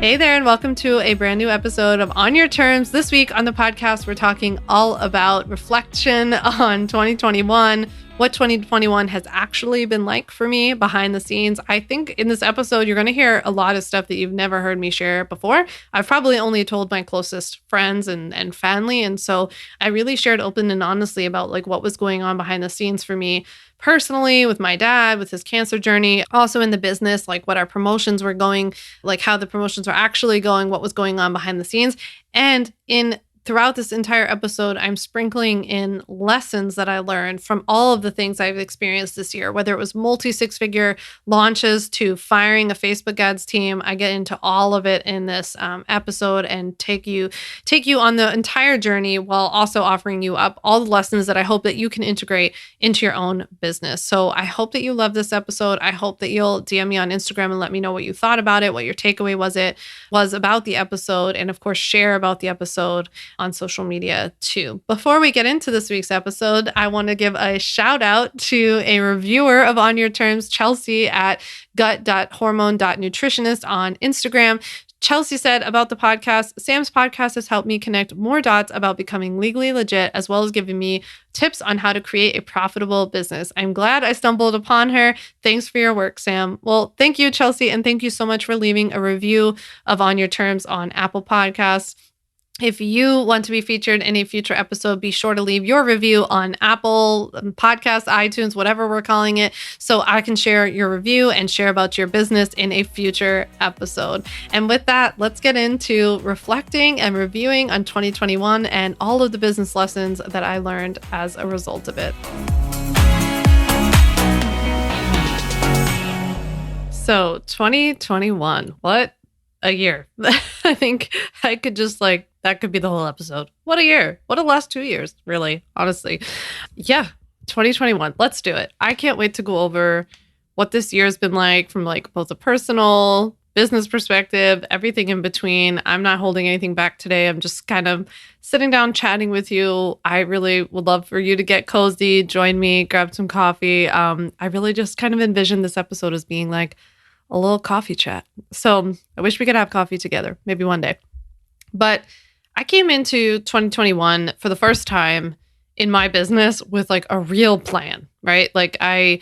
Hey there, and welcome to a brand new episode of On Your Terms. This week on the podcast, we're talking all about reflection on 2021, what 2021 has actually been like for me behind the scenes. I think in this episode, you're going to hear a lot of stuff that you've never heard me share before. I've probably only told my closest friends and family. And so I really shared open and honestly about like what was going on behind the scenes for me personally, with my dad, with his cancer journey, also in the business, like what our promotions were going, like how the promotions were actually going, what was going on behind the scenes. And throughout this entire episode, I'm sprinkling in lessons that I learned from all of the things I've experienced this year, whether it was multi-six-figure launches to firing a Facebook ads team. I get into all of it in this episode and take you on the entire journey while also offering you up all the lessons that I hope that you can integrate into your own business. So I hope that you love this episode. I hope that you'll DM me on Instagram and let me know what you thought about it, what your takeaway was about the episode, and of course, share about the episode on social media too. Before we get into this week's episode, I want to give a shout out to a reviewer of On Your Terms, Chelsea at gut.hormone.nutritionist on Instagram. Chelsea said about the podcast, Sam's podcast has helped me connect more dots about becoming legally legit, as well as giving me tips on how to create a profitable business. I'm glad I stumbled upon her. Thanks for your work, Sam. Well, thank you, Chelsea. And thank you so much for leaving a review of On Your Terms on Apple Podcasts. If you want to be featured in a future episode, be sure to leave your review on Apple Podcasts, iTunes, whatever we're calling it, so I can share your review and share about your business in a future episode. And with that, let's get into reflecting and reviewing on 2021 and all of the business lessons that I learned as a result of it. So 2021, what a year. I think I could just that could be the whole episode. What a year. What a last 2 years, really, honestly. Yeah, 2021. Let's do it. I can't wait to go over what this year has been like from both a personal, business perspective, everything in between. I'm not holding anything back today. I'm just kind of sitting down chatting with you. I really would love for you to get cozy, join me, grab some coffee. I really just kind of envision this episode as being like a little coffee chat. So I wish we could have coffee together, maybe one day. But I came into 2021 for the first time in my business with a real plan, right? I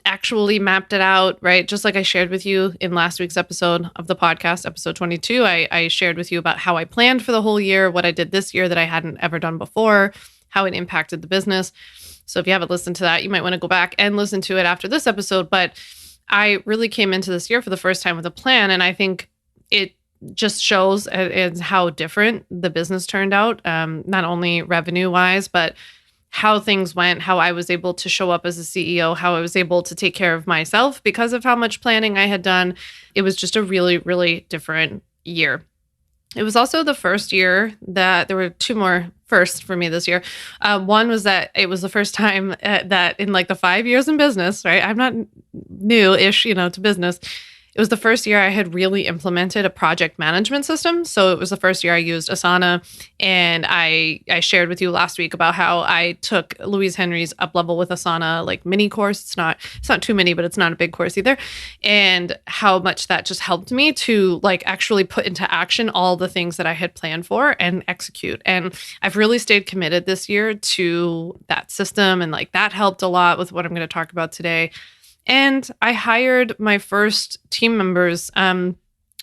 actually mapped it out, right? Just like I shared with you in last week's episode of the podcast, episode 22, I shared with you about how I planned for the whole year, what I did this year that I hadn't ever done before, how it impacted the business. So if you haven't listened to that, you might want to go back and listen to it after this episode. But I really came into this year for the first time with a plan. And I think it just shows how different the business turned out, not only revenue wise, but how things went, how I was able to show up as a CEO, how I was able to take care of myself because of how much planning I had done. It was just a really, really different year. It was also the first year that there were two more firsts for me this year. One was that it was the first time that in the 5 years in business, right? I'm not new-ish, to business. It was the first year I had really implemented a project management system. So it was the first year I used Asana. And I shared with you last week about how I took Louise Henry's Up Level with Asana mini course. It's not too many, but it's not a big course either. And how much that just helped me to actually put into action all the things that I had planned for and execute. And I've really stayed committed this year to that system. And that helped a lot with what I'm going to talk about today. And I hired my first team members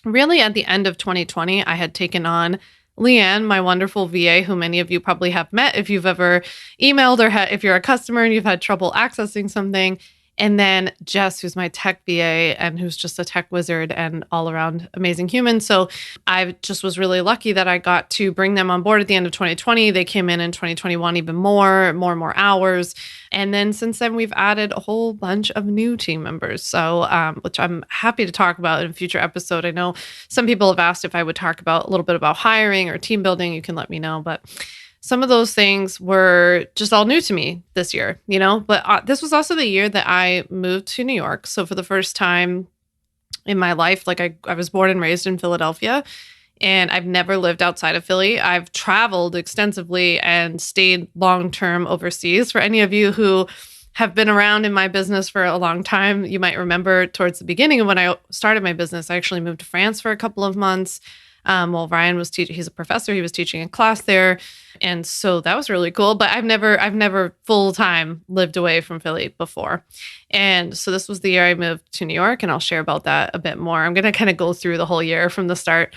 really at the end of 2020. I had taken on Leanne, my wonderful VA, who many of you probably have met if you've ever emailed or if you're a customer and you've had trouble accessing something. And then Jess, who's my tech VA and who's just a tech wizard and all around amazing human. So I just was really lucky that I got to bring them on board at the end of 2020. They came in 2021, even more and more hours. And then since then, we've added a whole bunch of new team members. So, which I'm happy to talk about in a future episode. I know some people have asked if I would talk about a little bit about hiring or team building. You can let me know, but some of those things were just all new to me this year, but this was also the year that I moved to New York. So for the first time in my life, I was born and raised in Philadelphia, and I've never lived outside of Philly. I've traveled extensively and stayed long-term overseas. For any of you who have been around in my business for a long time, you might remember towards the beginning of when I started my business, I actually moved to France for a couple of months. While Ryan was teaching, he's a professor, he was teaching a class there. And so that was really cool. But I've never full time lived away from Philly before. And so this was the year I moved to New York, and I'll share about that a bit more. I'm going to kind of go through the whole year from the start.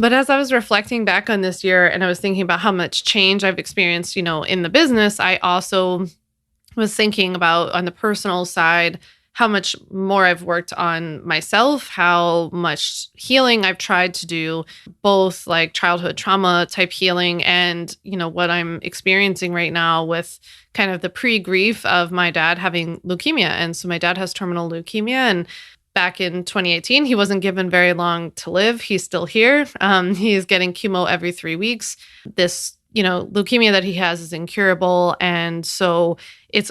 But as I was reflecting back on this year and I was thinking about how much change I've experienced, in the business, I also was thinking about on the personal side, how much more I've worked on myself, how much healing I've tried to do, both like childhood trauma type healing and, what I'm experiencing right now with kind of the pre-grief of my dad having leukemia. And so my dad has terminal leukemia, and back in 2018, he wasn't given very long to live. He's still here. He's getting chemo every 3 weeks. This leukemia that he has is incurable. And so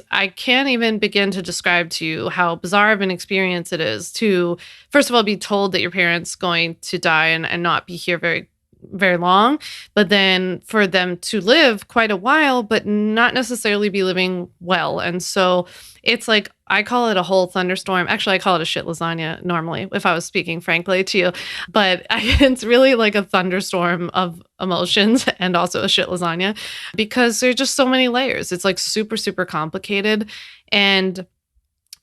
I can't even begin to describe to you how bizarre of an experience it is to, first of all, be told that your parent's going to die and not be here very, very long, but then for them to live quite a while, but not necessarily be living well. And so it's like, I call it a whole thunderstorm. Actually, I call it a shit lasagna normally, if I was speaking frankly to you. But it's really like a thunderstorm of emotions and also a shit lasagna because there's just so many layers. It's like super, super complicated. And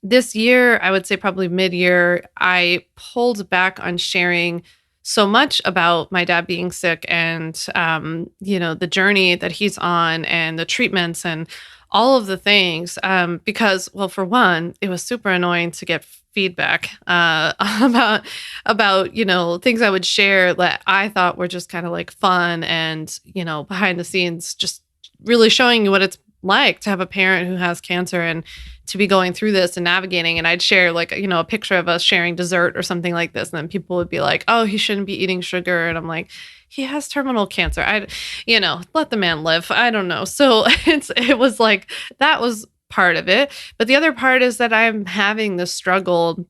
this year, I would say probably mid-year, I pulled back on sharing so much about my dad being sick and, the journey that he's on and the treatments and all of the things, because, well, for one, it was super annoying to get feedback about things I would share that I thought were just kind of like fun and behind the scenes, just really showing you what it's like to have a parent who has cancer and to be going through this and navigating. And I'd share like a picture of us sharing dessert or something like this, and then people would be like, "Oh, he shouldn't be eating sugar," and I'm like, he has terminal cancer. Let the man live. I don't know. So it was like, that was part of it. But the other part is that I'm having this struggle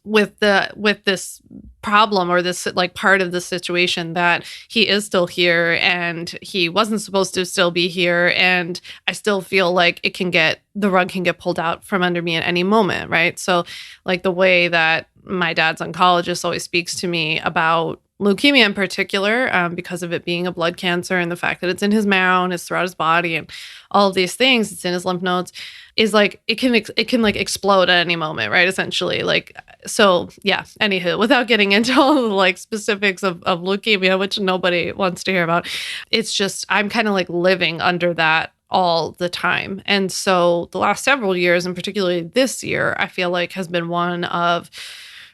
with this problem or this like part of the situation that he is still here and he wasn't supposed to still be here. And I still feel like the rug can get pulled out from under me at any moment. Right. So like the way that my dad's oncologist always speaks to me about leukemia in particular, because of it being a blood cancer and the fact that it's in his marrow and it's throughout his body and all of these things, it's in his lymph nodes, is like it can like explode at any moment, right? Essentially, like, so yeah. Anywho, without getting into all the like specifics of leukemia, which nobody wants to hear about, it's just I'm kind of like living under that all the time. And so the last several years, and particularly this year, I feel like has been one of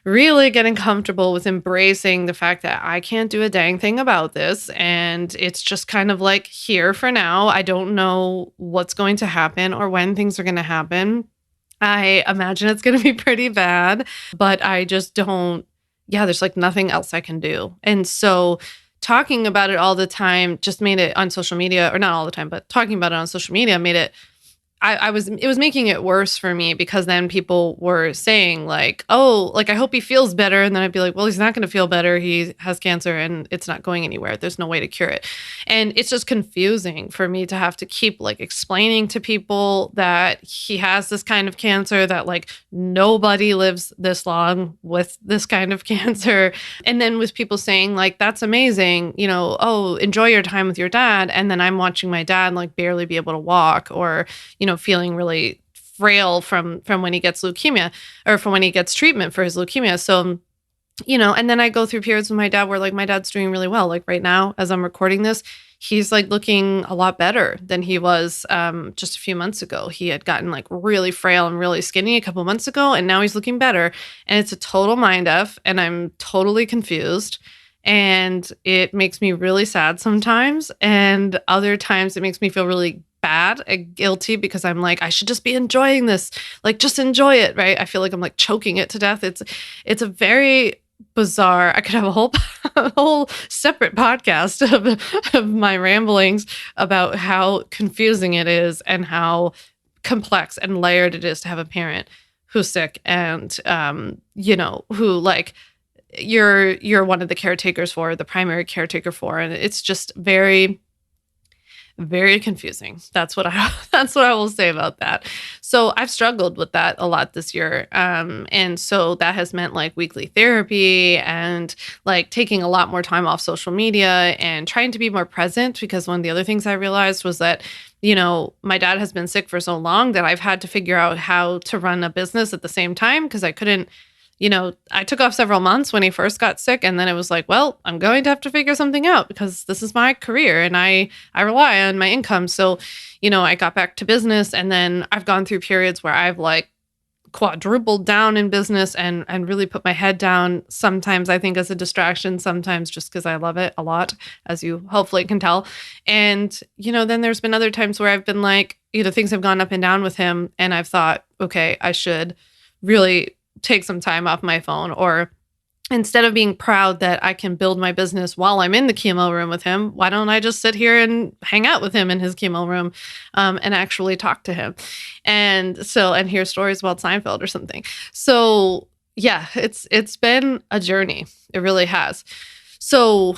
really getting comfortable with embracing the fact that I can't do a dang thing about this. And it's just kind of like here for now. I don't know what's going to happen or when things are going to happen. I imagine it's going to be pretty bad, but I just don't, there's like nothing else I can do. And so talking about it all the time just made it on social media, or not all the time, but talking about it on social media made it, it was making it worse for me because then people were saying like, oh, like, I hope he feels better. And then I'd be like, well, he's not going to feel better. He has cancer and it's not going anywhere. There's no way to cure it. And it's just confusing for me to have to keep like explaining to people that he has this kind of cancer, that like nobody lives this long with this kind of cancer. And then with people saying like, that's amazing, oh, enjoy your time with your dad. And then I'm watching my dad like barely be able to walk or, feeling really frail from when he gets leukemia or from when he gets treatment for his leukemia. So, and then I go through periods with my dad where like my dad's doing really well. Like right now, as I'm recording this, he's like looking a lot better than he was just a few months ago. He had gotten like really frail and really skinny a couple months ago, and now he's looking better. And it's a total mind F, and I'm totally confused. And it makes me really sad sometimes. And other times it makes me feel really bad and guilty because I'm like, I should just be enjoying this. Like, just enjoy it, right? I feel like I'm like choking it to death. It's a very bizarre, I could have a whole separate podcast of my ramblings about how confusing it is and how complex and layered it is to have a parent who's sick and, who like, you're one of the caretakers for, the primary caretaker for. And it's just very, Very confusing. That's what I that's what I will say about that. So I've struggled with that a lot this year. And so that has meant like weekly therapy and like taking a lot more time off social media and trying to be more present, because one of the other things I realized was that, my dad has been sick for so long that I've had to figure out how to run a business at the same time, because I couldn't. I took off several months when he first got sick, and then it was like, well, I'm going to have to figure something out because this is my career and I rely on my income. So, I got back to business, and then I've gone through periods where I've like quadrupled down in business and really put my head down. Sometimes I think as a distraction, sometimes just because I love it a lot, as you hopefully can tell. And, then there's been other times where I've been like, things have gone up and down with him, and I've thought, okay, I should really take some time off my phone, or instead of being proud that I can build my business while I'm in the chemo room with him, why don't I just sit here and hang out with him in his chemo room, and actually talk to him and hear stories about Seinfeld or something. So yeah, it's been a journey. It really has. So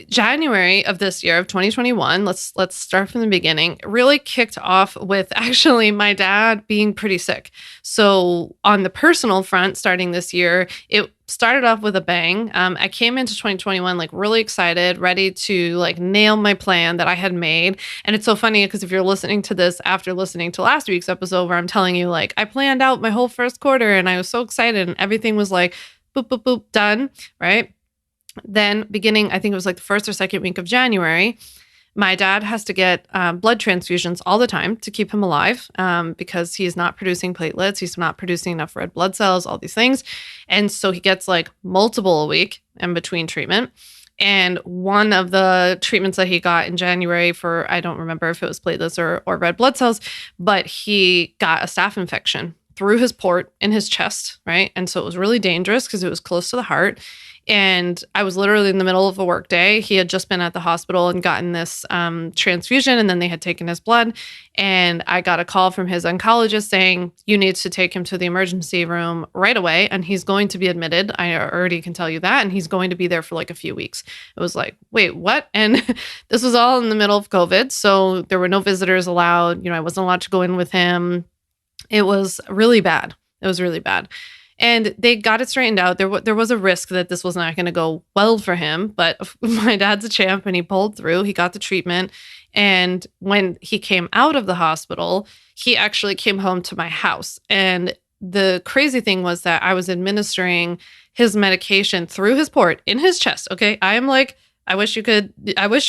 January of this year of 2021, let's start from the beginning, really kicked off with actually my dad being pretty sick. So on the personal front, starting this year, it started off with a bang. I came into 2021 like really excited, ready to like nail my plan that I had made. And it's so funny because if you're listening to this after listening to last week's episode where I'm telling you like I planned out my whole first quarter and I was so excited and everything was like boop, boop, boop, done, right? Then beginning, I think it was like the first or second week of January, my dad has to get blood transfusions all the time to keep him alive, because he's not producing platelets. He's not producing enough red blood cells, all these things. And so he gets like multiple a week in between treatment. And one of the treatments that he got in January for, I don't remember if it was platelets or red blood cells, but he got a staph infection through his port in his chest, right? And so it was really dangerous because it was close to the heart. And I was literally in the middle of a work day. He had just been at the hospital and gotten this transfusion, and then they had taken his blood. And I got a call from his oncologist saying, you need to take him to the emergency room right away. And he's going to be admitted. I already can tell you that. And he's going to be there for like a few weeks. It was like, wait, what? And this was all in the middle of COVID. So there were no visitors allowed. I wasn't allowed to go in with him. It was really bad. It was really bad. And they got it straightened out. There was a risk that this was not going to go well for him, but my dad's a champ and he pulled through. He got the treatment. And when he came out of the hospital, he actually came home to my house. And the crazy thing was that I was administering his medication through his port in his chest. Okay. I am like, I wish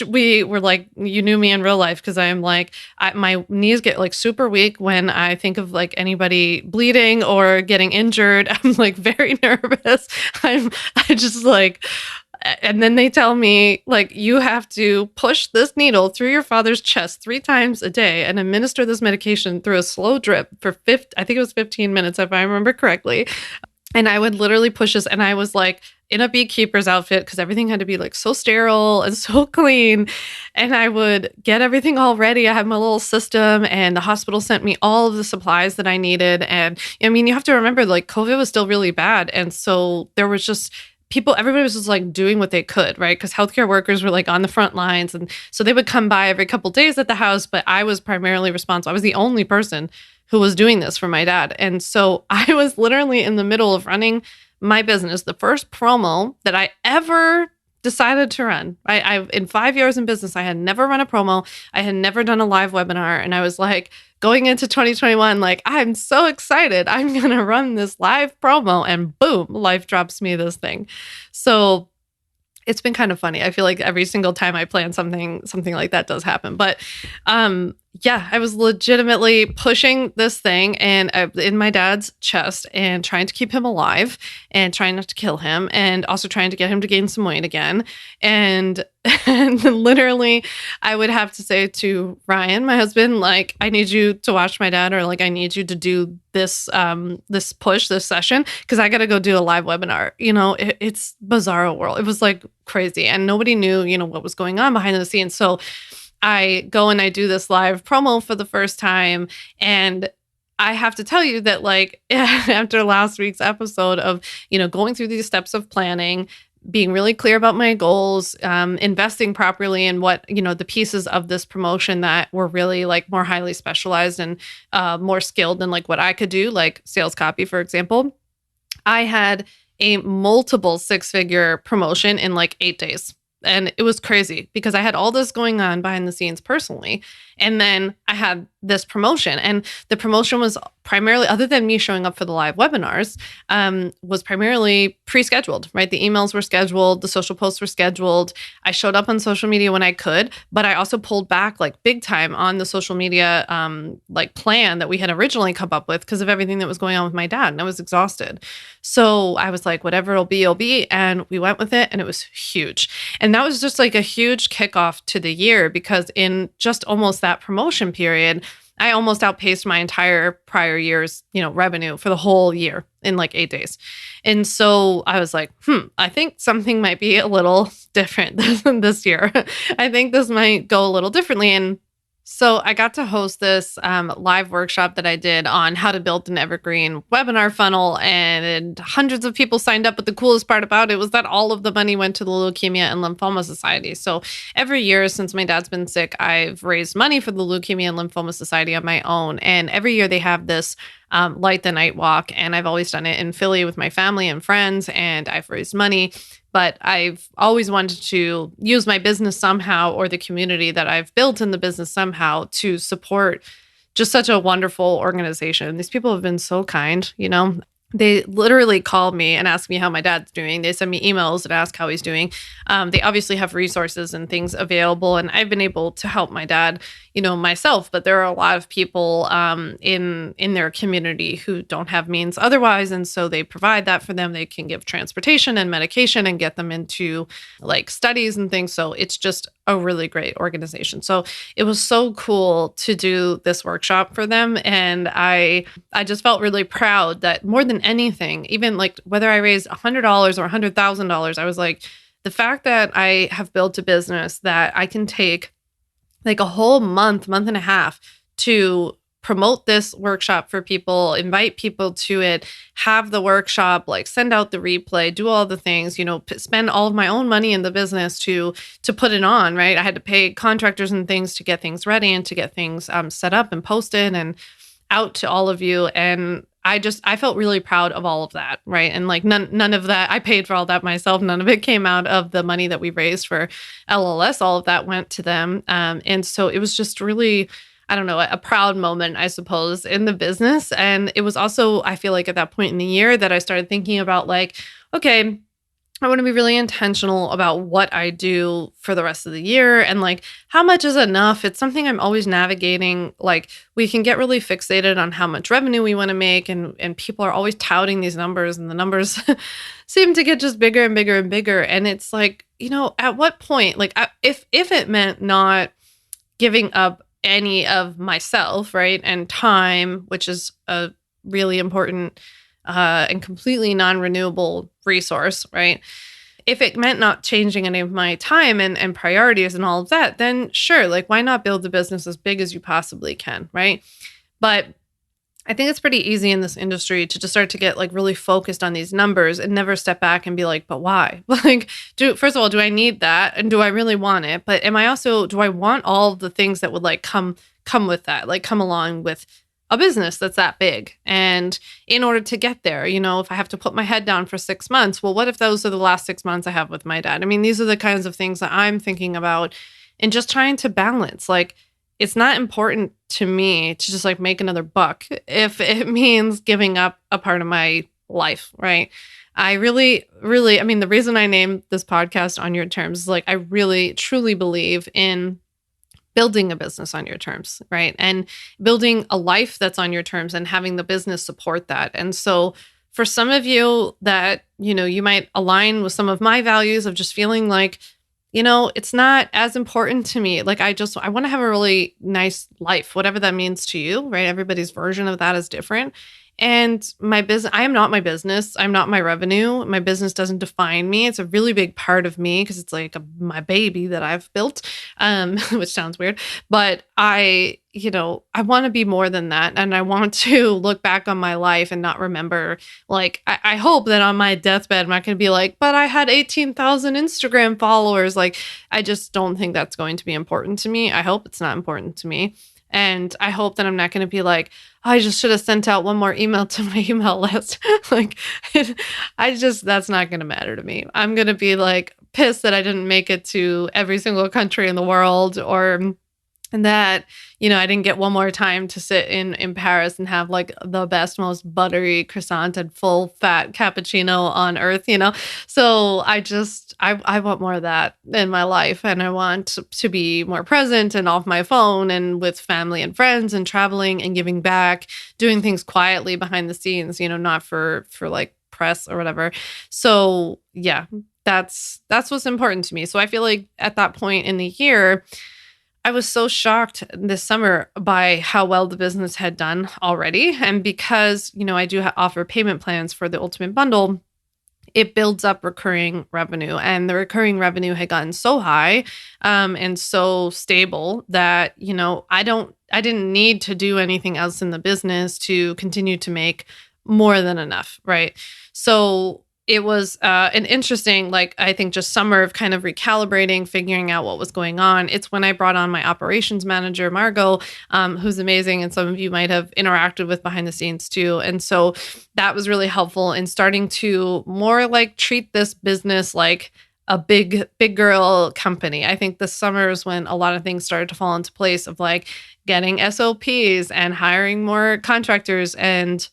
we were like, you knew me in real life, because I am like, my knees get like super weak when I think of like anybody bleeding or getting injured. I'm like very nervous. I just like, and then they tell me like, you have to push this needle through your father's chest 3 times a day and administer this medication through a slow drip for I think it was 15 minutes, if I remember correctly. And I would literally push this, and I was like in a beekeeper's outfit because everything had to be like so sterile and so clean. And I would get everything all ready. I had my little system, and the hospital sent me all of the supplies that I needed. And I mean, you have to remember like COVID was still really bad. And so there was just everybody was just like doing what they could, right? Because healthcare workers were like on the front lines. And so they would come by every couple of days at the house, but I was primarily responsible. I was the only person who was doing this for my dad. And so I was literally in the middle of running my business, the first promo that I ever decided to run. I in 5 years in business, I had never run a promo. I had never done a live webinar. And I was like, going into 2021, like, I'm so excited. I'm going to run this live promo, and boom, life drops me this thing. So it's been kind of funny. I feel like every single time I plan something like that does happen. But yeah, I was legitimately pushing this thing and in my dad's chest and trying to keep him alive and trying not to kill him, and also trying to get him to gain some weight again. And literally I would have to say to Ryan, my husband, like, I need you to watch my dad, or like, I need you to do this, this push, this session, because I got to go do a live webinar. It's bizarro world. It was like crazy, and nobody knew, what was going on behind the scenes. So I go and I do this live promo for the first time. And I have to tell you that, like, after last week's episode of, going through these steps of planning, being really clear about my goals, investing properly in what, the pieces of this promotion that were really like more highly specialized and more skilled than like what I could do, like sales copy, for example. I had a multiple six-figure promotion in like 8 days. And it was crazy because I had all this going on behind the scenes personally. And then I had this promotion. And the promotion was primarily, other than me showing up for the live webinars, was primarily pre-scheduled, right? The emails were scheduled. The social posts were scheduled. I showed up on social media when I could, but I also pulled back like big time on the social media like plan that we had originally come up with because of everything that was going on with my dad. And I was exhausted. So I was like, whatever it'll be, it'll be. And we went with it and it was huge. And that was just like a huge kickoff to the year because in just almost that promotion period, I almost outpaced my entire prior year's, revenue for the whole year in like 8 days. And so I was like, I think something might be a little different this year. I think this might go a little differently. And so I got to host this live workshop that I did on how to build an evergreen webinar funnel, and hundreds of people signed up. But the coolest part about it was that all of the money went to the Leukemia and Lymphoma Society. So every year since my dad's been sick, I've raised money for the Leukemia and Lymphoma Society on my own. And every year they have this Light the Night Walk, and I've always done it in Philly with my family and friends, and I've raised money. But I've always wanted to use my business somehow, or the community that I've built in the business somehow, to support just such a wonderful organization. These people have been so kind, They literally call me and ask me how my dad's doing. They send me emails that ask how he's doing. They obviously have resources and things available, and I've been able to help my dad, myself. But there are a lot of people in their community who don't have means otherwise, and so they provide that for them. They can give transportation and medication and get them into like studies and things. So it's just a really great organization. So it was so cool to do this workshop for them, and I just felt really proud that more than anything, even like whether I raised $100 or $100,000, I was like, the fact that I have built a business that I can take like a whole month and a half to promote this workshop for people, invite people to it, have the workshop, like send out the replay, do all the things, spend all of my own money in the business to put it on, right? I had to pay contractors and things to get things ready and to get things set up and posted and out to all of you. And I felt really proud of all of that, right? And like none of that, I paid for all that myself. None of it came out of the money that we raised for LLS. All of that went to them. And so it was just really, I don't know, a proud moment, I suppose, in the business. And it was also, I feel like at that point in the year that I started thinking about like, okay, I want to be really intentional about what I do for the rest of the year and like how much is enough. It's something I'm always navigating. Like we can get really fixated on how much revenue we want to make, and people are always touting these numbers, and the numbers seem to get just bigger and bigger and bigger. And it's like, at what point, like if it meant not giving up any of myself, right, and time, which is a really important and completely non-renewable resource, right? If it meant not changing any of my time and priorities and all of that, then sure, like why not build the business as big as you possibly can, right? But I think it's pretty easy in this industry to just start to get like really focused on these numbers and never step back and be like, but why? Like, first of all, do I need that? And do I really want it? But do I want all the things that would like come with that, like come along with a business that's that big? And in order to get there, if I have to put my head down for 6 months, well, what if those are the last 6 months I have with my dad? I mean, these are the kinds of things that I'm thinking about and just trying to balance. Like, it's not important to me to just like make another buck if it means giving up a part of my life, right? I really, I mean, the reason I named this podcast On Your Terms is like, I really, truly believe in building a business on your terms, right? And building a life that's on your terms and having the business support that. And so for some of you that, you might align with some of my values of just feeling like, it's not as important to me. Like, I want to have a really nice life, whatever that means to you, right? Everybody's version of that is different. And my business, I am not my business. I'm not my revenue. My business doesn't define me. It's a really big part of me because it's like my baby that I've built, which sounds weird. But I want to be more than that. And I want to look back on my life and not remember, like, I hope that on my deathbed, I'm not going to be like, but I had 18,000 Instagram followers. Like, I just don't think that's going to be important to me. I hope it's not important to me. And I hope that I'm not going to be like, I just should have sent out one more email to my email list. Like, that's not going to matter to me. I'm going to be like pissed that I didn't make it to every single country in the world, and that, I didn't get one more time to sit in Paris and have like the best, most buttery croissant and full fat cappuccino on earth, So I want more of that in my life. And I want to be more present and off my phone and with family and friends and traveling and giving back, doing things quietly behind the scenes, not for like press or whatever. So yeah, that's what's important to me. So I feel like at that point in the year, I was so shocked this summer by how well the business had done already. And because, I do offer payment plans for the Ultimate Bundle, it builds up recurring revenue. And the recurring revenue had gotten so high and so stable that, I didn't need to do anything else in the business to continue to make more than enough, right? So it was an interesting, I think just summer of kind of recalibrating, figuring out what was going on. It's when I brought on my operations manager, Margot, who's amazing. And some of you might have interacted with behind the scenes too. And so that was really helpful in starting to more treat this business like a big girl company. I think this summer is when a lot of things started to fall into place of getting SOPs and hiring more contractors and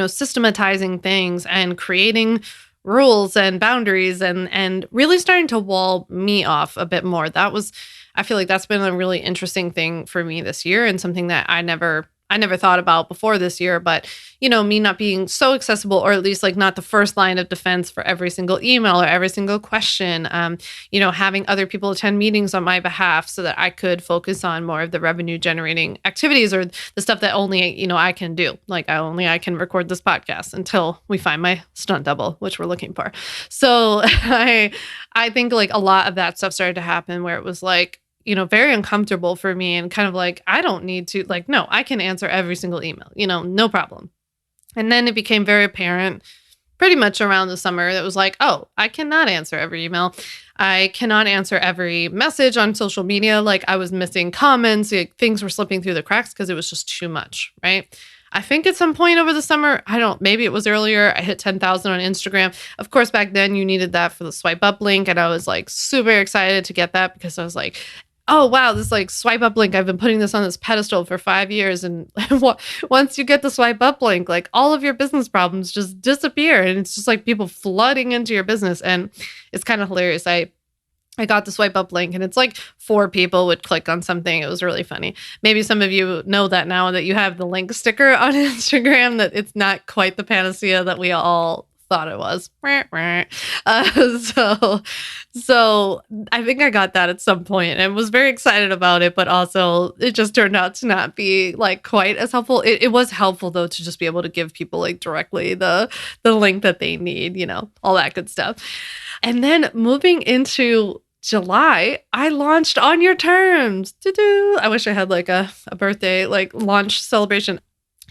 systematizing things and creating rules and boundaries and really starting to wall me off a bit more. I feel like that's been a really interesting thing for me this year and something that I never thought about before this year, but me not being so accessible, or at least not the first line of defense for every single email or every single question, having other people attend meetings on my behalf so that I could focus on more of the revenue generating activities or the stuff that only, I can do. I can record this podcast until we find my stunt double, which we're looking for. So I think a lot of that stuff started to happen where it was very uncomfortable for me and kind of I don't need to, no, I can answer every single email, no problem. And then it became very apparent pretty much around the summer that was oh, I cannot answer every email. I cannot answer every message on social media. I was missing comments, things were slipping through the cracks because it was just too much, right? I think at some point over the summer, maybe it was earlier, I hit 10,000 on Instagram. Of course, back then you needed that for the swipe up link. And I was super excited to get that because I was oh, wow, this swipe up link. I've been putting this on this pedestal for 5 years. And once you get the swipe up link, all of your business problems just disappear. And it's just people flooding into your business. And it's kind of hilarious. I got the swipe up link and it's 4 people would click on something. It was really funny. Maybe some of you know that now that you have the link sticker on Instagram, that it's not quite the panacea that we all thought it was. So I think I got that at some point and was very excited about it, but also it just turned out to not be quite as helpful. It was helpful though to just be able to give people directly the link that they need, all that good stuff. And then moving into July, I launched On Your Terms. I wish I had a birthday launch celebration.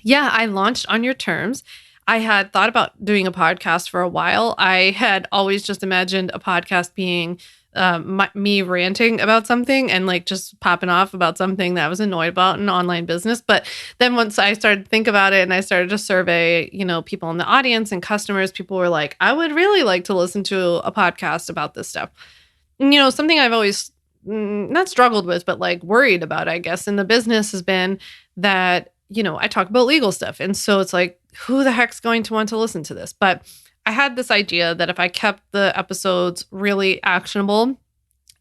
Yeah, I launched On Your Terms. I had thought about doing a podcast for a while. I had always just imagined a podcast being me ranting about something and just popping off about something that I was annoyed about in online business. But then once I started to think about it and I started to survey, people in the audience and customers, people were I would really like to listen to a podcast about this stuff. And, something I've always not struggled with, but worried about, I guess, in the business has been that, I talk about legal stuff. And so it's who the heck's going to want to listen to this? But I had this idea that if I kept the episodes really actionable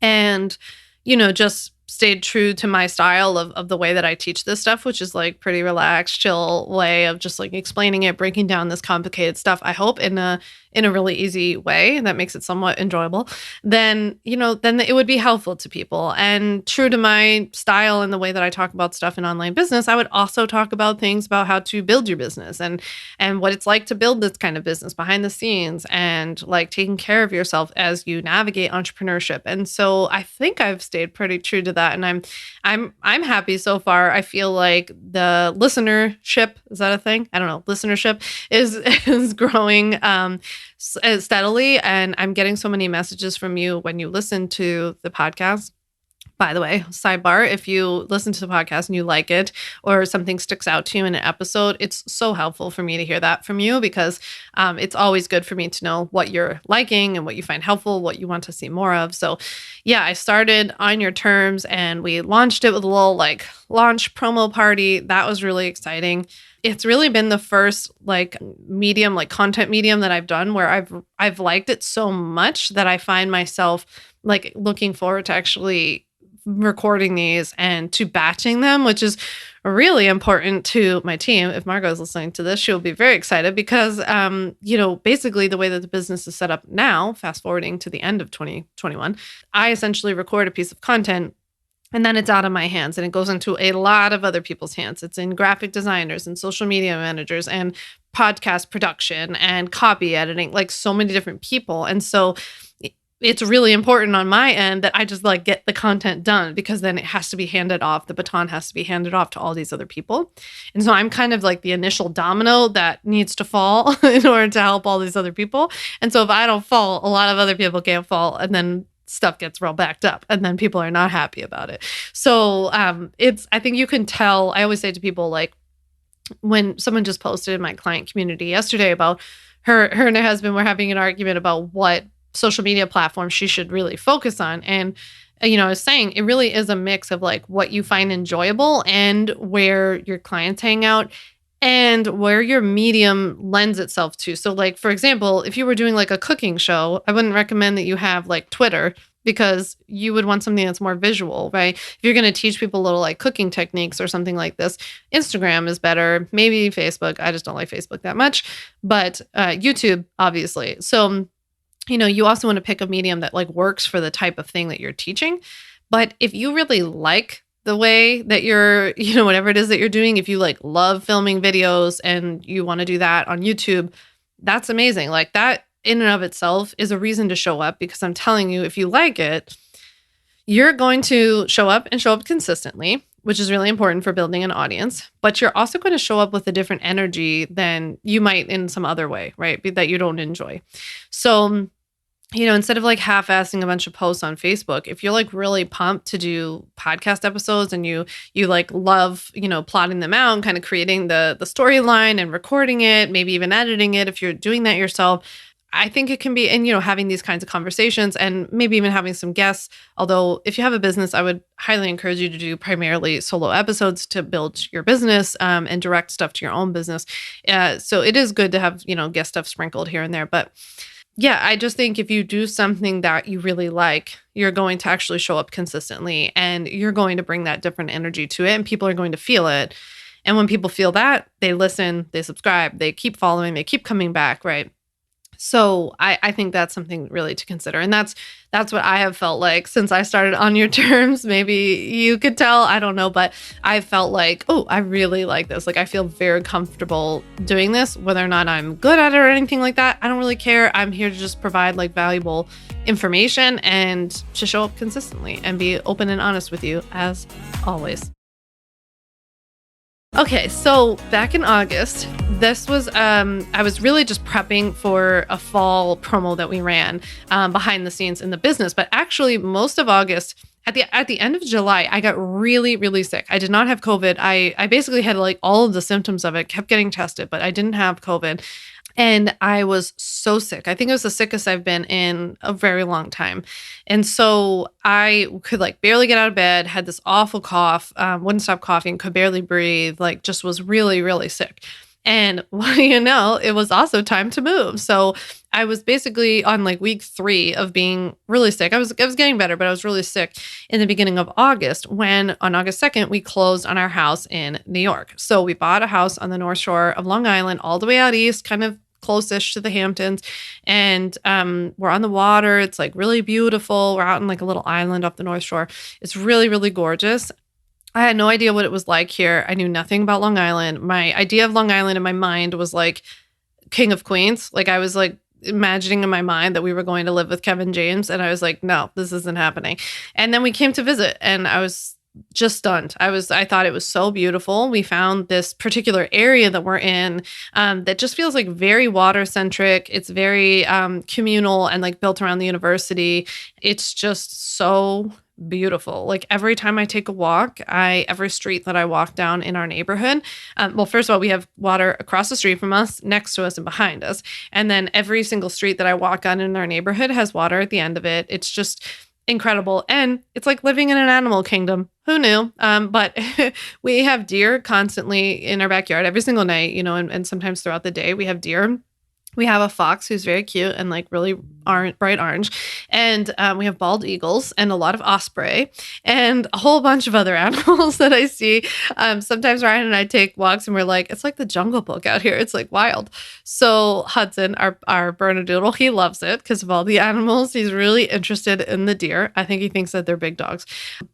and, just stayed true to my style of the way that I teach this stuff, which is pretty relaxed, chill way of just explaining it, breaking down this complicated stuff, I hope in a in a really easy way that makes it somewhat enjoyable, then, then it would be helpful to people. And true to my style and the way that I talk about stuff in online business, I would also talk about things about how to build your business and what it's like to build this kind of business behind the scenes and like taking care of yourself as you navigate entrepreneurship. And so I think I've stayed pretty true to that. And I'm happy so far. I feel like the listenership, is that a thing? I don't know. Listenership is growing steadily, and I'm getting so many messages from you when you listen to the podcast. By the way, sidebar, if you listen to the podcast and you like it or something sticks out to you in an episode, it's so helpful for me to hear that from you, because it's always good for me to know what you're liking and what you find helpful, what you want to see more of. So yeah, I started On Your Terms and we launched it with a little like launch promo party. That was really exciting. It's really been the first like medium, like content medium that I've done where I've liked it so much that I find myself like looking forward to actually recording these and to batching them, which is really important to my team. If Margot is listening to this, she'll be very excited because, basically the way that the business is set up now, fast forwarding to the end of 2021, I essentially record a piece of content and then it's out of my hands and it goes into a lot of other people's hands. It's in graphic designers and social media managers and podcast production and copy editing, like so many different people. And so it's really important on my end that I just like get the content done, because then it has to be handed off. The baton has to be handed off to all these other people. And so I'm kind of like the initial domino that needs to fall in order to help all these other people. And so if I don't fall, a lot of other people can't fall. And then stuff gets real backed up and then people are not happy about it. So I think you can tell. I always say to people, like, when someone just posted in my client community yesterday about her and her husband were having an argument about what social media platform she should really focus on. And, I was saying it really is a mix of like what you find enjoyable and where your clients hang out and where your medium lends itself to. So like, for example, if you were doing like a cooking show, I wouldn't recommend that you have like Twitter, because you would want something that's more visual, right? If you're going to teach people little like cooking techniques or something like this, Instagram is better, maybe Facebook. I just don't like Facebook that much, but YouTube, obviously. So you also want to pick a medium that like works for the type of thing that you're teaching. But if you really like the way that you're, whatever it is that you're doing, if you like love filming videos and you want to do that on YouTube, that's amazing. Like that in and of itself is a reason to show up, because I'm telling you, if you like it, you're going to show up and show up consistently, which is really important for building an audience. But you're also going to show up with a different energy than you might in some other way, right? That you don't enjoy. So instead of like half-assing a bunch of posts on Facebook, if you're like really pumped to do podcast episodes and you like love, plotting them out and kind of creating the storyline and recording it, maybe even editing it, if you're doing that yourself, I think it can be, and having these kinds of conversations and maybe even having some guests. Although if you have a business, I would highly encourage you to do primarily solo episodes to build your business and direct stuff to your own business. So it is good to have, guest stuff sprinkled here and there. But yeah, I just think if you do something that you really like, you're going to actually show up consistently and you're going to bring that different energy to it and people are going to feel it. And when people feel that, they listen, they subscribe, they keep following, they keep coming back, right? So I think that's something really to consider. And that's what I have felt like since I started On Your Terms. Maybe you could tell, I don't know, but I felt like, oh, I really like this. Like I feel very comfortable doing this, whether or not I'm good at it or anything like that. I don't really care. I'm here to just provide like valuable information and to show up consistently and be open and honest with you as always. Okay, so back in August, this was, I was really just prepping for a fall promo that we ran behind the scenes in the business. But actually, most of August, at the end of July, I got really, really sick. I did not have COVID. I basically had like all of the symptoms of it, kept getting tested, but I didn't have COVID. And I was so sick. I think it was the sickest I've been in a very long time. And so I could like barely get out of bed, had this awful cough, wouldn't stop coughing, could barely breathe, like just was really, really sick. And what do you know, it was also time to move. So I was basically on like week 3 of being really sick. I was getting better, but I was really sick in the beginning of August when on August 2nd, we closed on our house in New York. So we bought a house on the North Shore of Long Island, all the way out east, kind of close-ish to the Hamptons. And we're on the water. It's like really beautiful. We're out in like a little island off the North Shore. It's really, really gorgeous. I had no idea what it was like here. I knew nothing about Long Island. My idea of Long Island in my mind was like King of Queens. Like I was like imagining in my mind that we were going to live with Kevin James. And I was like, no, this isn't happening. And then we came to visit and I was just stunned. I thought it was so beautiful. We found this particular area that we're in that just feels like very water centric. It's very communal and like built around the university. It's just so beautiful. Like every time I take a walk, every street that I walk down in our neighborhood, well, first of all, we have water across the street from us, next to us, and behind us. And then every single street that I walk on in our neighborhood has water at the end of it. It's just incredible. And it's like living in an animal kingdom. Who knew? But we have deer constantly in our backyard every single night, and sometimes throughout the day we have deer. We have a fox who's very cute and like really bright orange. And we have bald eagles and a lot of osprey and a whole bunch of other animals that I see. Sometimes Ryan and I take walks and we're like, it's like the Jungle Book out here. It's like wild. So Hudson, our Bernedoodle, he loves it because of all the animals. He's really interested in the deer. I think he thinks that they're big dogs.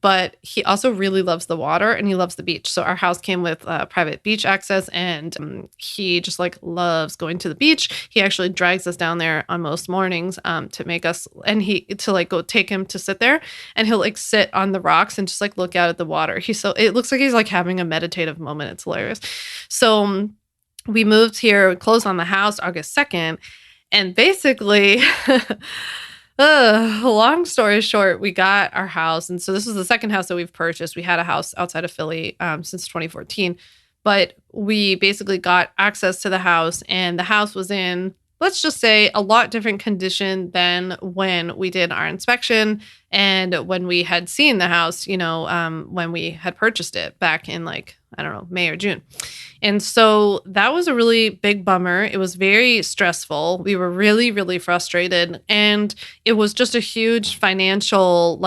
But he also really loves the water and he loves the beach. So our house came with private beach access and he just like loves going to the beach. He actually drags us down there on most mornings to make us, and to like go take him to sit there, and he'll like sit on the rocks and just like look out at the water. It looks like he's like having a meditative moment. It's hilarious. So we moved here, closed on the house August 2nd, and basically, long story short, we got our house, and so this is the second house that we've purchased. We had a house outside of Philly since 2014. But we basically got access to the house, and the house was in, let's just say, a lot different condition than when we did our inspection and when we had seen the house, when we had purchased it back in like, I don't know, May or June. And so that was a really big bummer. It was very stressful. We were really, really frustrated. And it was just a huge financial,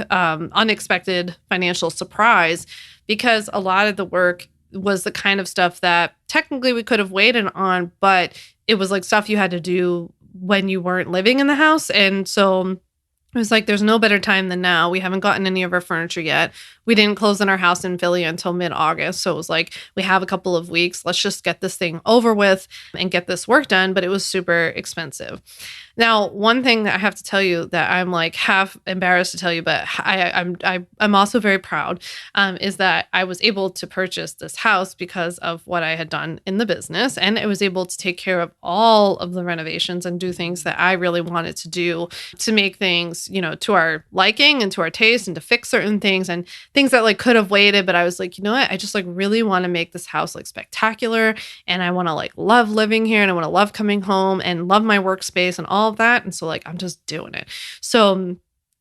unexpected financial surprise because a lot of the work was the kind of stuff that technically we could have waited on, but it was like stuff you had to do when you weren't living in the house. And so it was like, there's no better time than now. We haven't gotten any of our furniture yet. We didn't close on our house in Philly until mid-August. So it was like, we have a couple of weeks. Let's just get this thing over with and get this work done. But it was super expensive. Now, one thing that I have to tell you that I'm like half embarrassed to tell you, but I'm also very proud, is that I was able to purchase this house because of what I had done in the business. And I was able to take care of all of the renovations and do things that I really wanted to do to make things, to our liking and to our taste and to fix certain things and things that like could have waited. But I was like, you know what? I just like really want to make this house like spectacular. And I want to like love living here and I want to love coming home and love my workspace and all of that. And so like, I'm just doing it. So